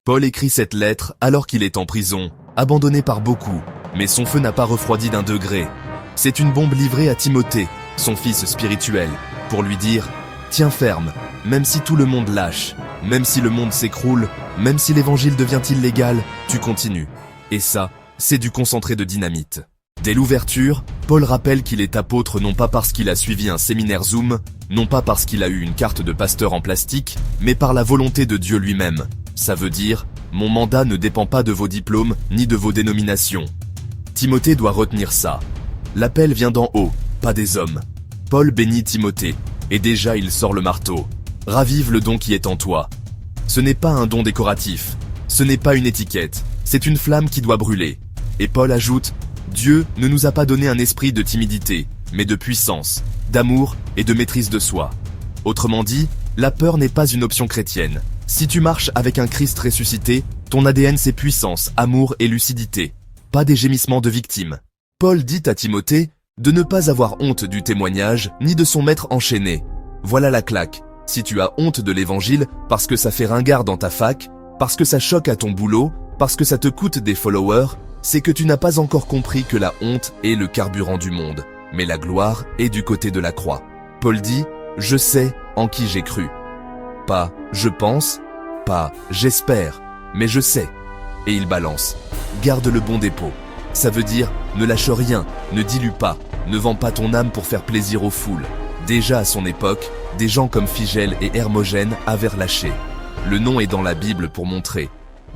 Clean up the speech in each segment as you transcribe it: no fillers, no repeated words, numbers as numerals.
Paul écrit cette lettre alors qu'il est en prison, abandonné par beaucoup, mais son feu n'a pas refroidi d'un degré. C'est une bombe livrée à Timothée, son fils spirituel, pour lui dire « Tiens ferme, même si tout le monde lâche, même si le monde s'écroule, même si l'évangile devient illégal, tu continues. » Et ça, c'est du concentré de dynamite. Dès l'ouverture, Paul rappelle qu'il est apôtre non pas parce qu'il a suivi un séminaire Zoom, non pas parce qu'il a eu une carte de pasteur en plastique, mais par la volonté de Dieu lui-même. Ça veut dire, mon mandat ne dépend pas de vos diplômes ni de vos dénominations. Timothée doit retenir ça. L'appel vient d'en haut, pas des hommes. Paul bénit Timothée, et déjà il sort le marteau. Ravive le don qui est en toi. Ce n'est pas un don décoratif, ce n'est pas une étiquette, c'est une flamme qui doit brûler. Et Paul ajoute, Dieu ne nous a pas donné un esprit de timidité, mais de puissance, d'amour et de maîtrise de soi. Autrement dit, la peur n'est pas une option chrétienne. Si tu marches avec un Christ ressuscité, ton ADN c'est puissance, amour et lucidité. Pas des gémissements de victimes. Paul dit à Timothée de ne pas avoir honte du témoignage ni de son maître enchaîné. Voilà la claque. Si tu as honte de l'évangile parce que ça fait ringard dans ta fac, parce que ça choque à ton boulot, parce que ça te coûte des followers, c'est que tu n'as pas encore compris que la honte est le carburant du monde, mais la gloire est du côté de la croix. Paul dit « Je sais en qui j'ai cru ». Pas « je pense », pas « j'espère », mais « je sais ». Et il balance « Garde le bon dépôt ». Ça veut dire « ne lâche rien, ne dilue pas, ne vends pas ton âme pour faire plaisir aux foules ». Déjà à son époque, des gens comme Phigèle et Hermogène avaient relâché. Le nom est dans la Bible pour montrer.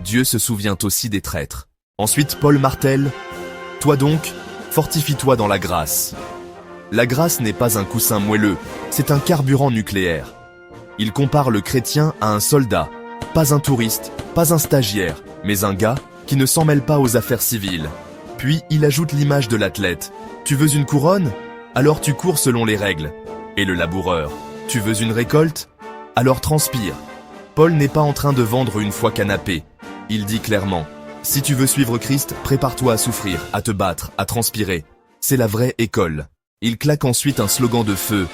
Dieu se souvient aussi des traîtres. Ensuite, Paul martèle « Toi donc, fortifie-toi dans la grâce ». La grâce n'est pas un coussin moelleux, c'est un carburant nucléaire. Il compare le chrétien à un soldat, pas un touriste, pas un stagiaire, mais un gars qui ne s'en mêle pas aux affaires civiles. Puis il ajoute l'image de l'athlète. Tu veux une couronne? Alors tu cours selon les règles. Et le laboureur. Tu veux une récolte? Alors transpire. Paul n'est pas en train de vendre une foi canapé. Il dit clairement. Si tu veux suivre Christ, prépare-toi à souffrir, à te battre, à transpirer. C'est la vraie école. Il claque ensuite un slogan de feu.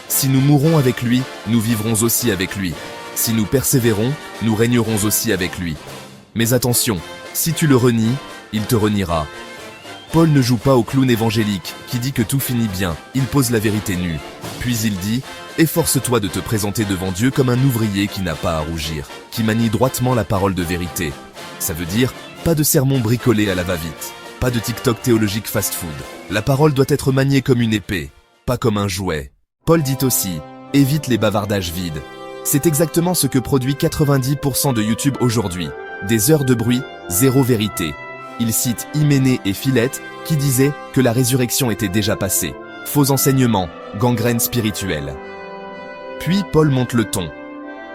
Si nous mourrons avec lui, nous vivrons aussi avec lui. Si nous persévérons, nous régnerons aussi avec lui. Mais attention, si tu le renies, il te reniera. Paul ne joue pas au clown évangélique qui dit que tout finit bien, il pose la vérité nue. Puis il dit, efforce-toi de te présenter devant Dieu comme un ouvrier qui n'a pas à rougir, qui manie droitement la parole de vérité. Ça veut dire, pas de sermon bricolé à la va-vite, pas de TikTok théologique fast-food. La parole doit être maniée comme une épée, pas comme un jouet. Paul dit aussi, évite les bavardages vides. C'est exactement ce que produit 90% de YouTube aujourd'hui. Des heures de bruit, zéro vérité. Il cite Hyménée et Philette qui disaient que la résurrection était déjà passée. Faux enseignements, gangrène spirituelle. Puis Paul monte le ton.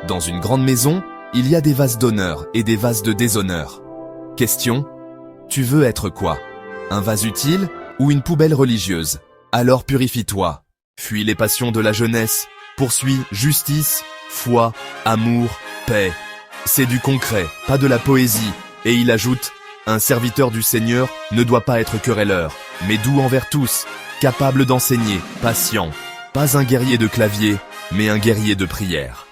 Dans une grande maison, il y a des vases d'honneur et des vases de déshonneur. Question, tu veux être quoi? Un vase utile ou une poubelle religieuse? Alors purifie-toi. Fuis les passions de la jeunesse. Poursuis justice, foi, amour, paix. C'est du concret, pas de la poésie. Et il ajoute, un serviteur du Seigneur ne doit pas être querelleur, mais doux envers tous, capable d'enseigner, patient. Pas un guerrier de clavier, mais un guerrier de prière.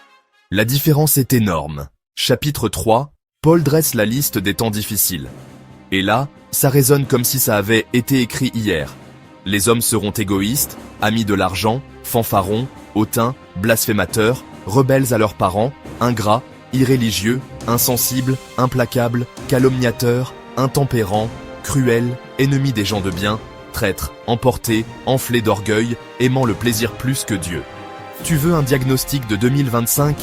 La différence est énorme. Chapitre 3, Paul dresse la liste des temps difficiles. Et là, ça résonne comme si ça avait été écrit hier. Les hommes seront égoïstes, amis de l'argent, fanfarons, hautains, blasphémateurs, rebelles à leurs parents, ingrats, irréligieux, insensibles, implacables, calomniateurs, intempérants, cruels, ennemis des gens de bien, traîtres, emportés, enflés d'orgueil, aimant le plaisir plus que Dieu. Tu veux un diagnostic de 2025?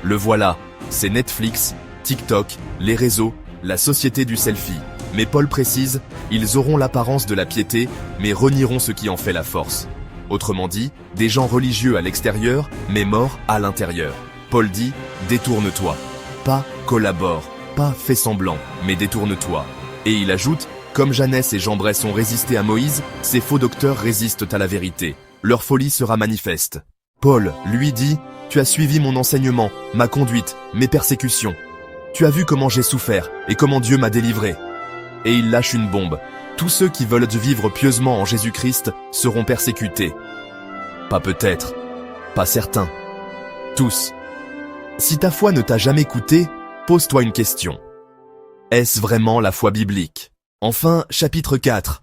Le voilà, c'est Netflix, TikTok, les réseaux, la société du selfie. Mais Paul précise, ils auront l'apparence de la piété, mais renieront ce qui en fait la force. Autrement dit, des gens religieux à l'extérieur, mais morts à l'intérieur. Paul dit, détourne-toi. Pas collabore, pas fais semblant, mais détourne-toi. Et il ajoute, comme Jeannès et Jean Bress ont résisté à Moïse, ces faux docteurs résistent à la vérité. Leur folie sera manifeste. Paul, lui dit, tu as suivi mon enseignement, ma conduite, mes persécutions. Tu as vu comment j'ai souffert et comment Dieu m'a délivré. Et il lâche une bombe. Tous ceux qui veulent vivre pieusement en Jésus-Christ seront persécutés. Pas peut-être, pas certains. Tous. Si ta foi ne t'a jamais coûté, Pose-toi une question. Est-ce vraiment la foi biblique? Enfin, chapitre 4.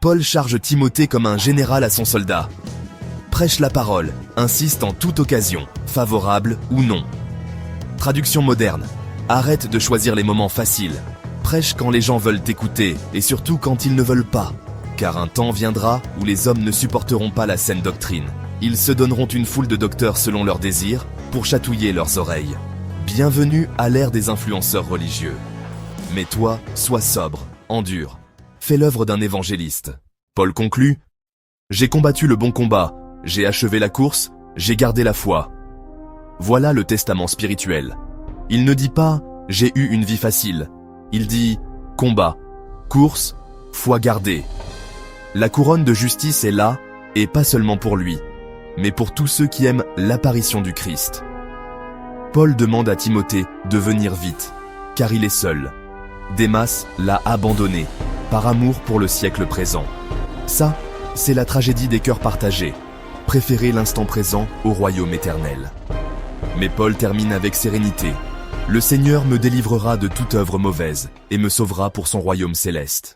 Paul charge Timothée comme un général à son soldat. Prêche la parole, insiste en toute occasion, favorable ou non. Traduction moderne. Arrête de choisir les moments faciles. Prêche quand les gens veulent t'écouter et surtout quand ils ne veulent pas. Car un temps viendra où les hommes ne supporteront pas la saine doctrine. Ils se donneront une foule de docteurs selon leurs désirs pour chatouiller leurs oreilles. Bienvenue à l'ère des influenceurs religieux. Mais toi, sois sobre, endure. Fais l'œuvre d'un évangéliste. Paul conclut : J'ai combattu le bon combat, j'ai achevé la course, j'ai gardé la foi. Voilà le testament spirituel. Il ne dit pas « j'ai eu une vie facile ». Il dit « combat, course, foi gardée ». La couronne de justice est là, et pas seulement pour lui, mais pour tous ceux qui aiment l'apparition du Christ. Paul demande à Timothée de venir vite, car il est seul. Démas l'a abandonné, par amour pour le siècle présent. Ça, c'est la tragédie des cœurs partagés. Préférer l'instant présent au royaume éternel. Mais Paul termine avec sérénité. Le Seigneur me délivrera de toute œuvre mauvaise et me sauvera pour son royaume céleste.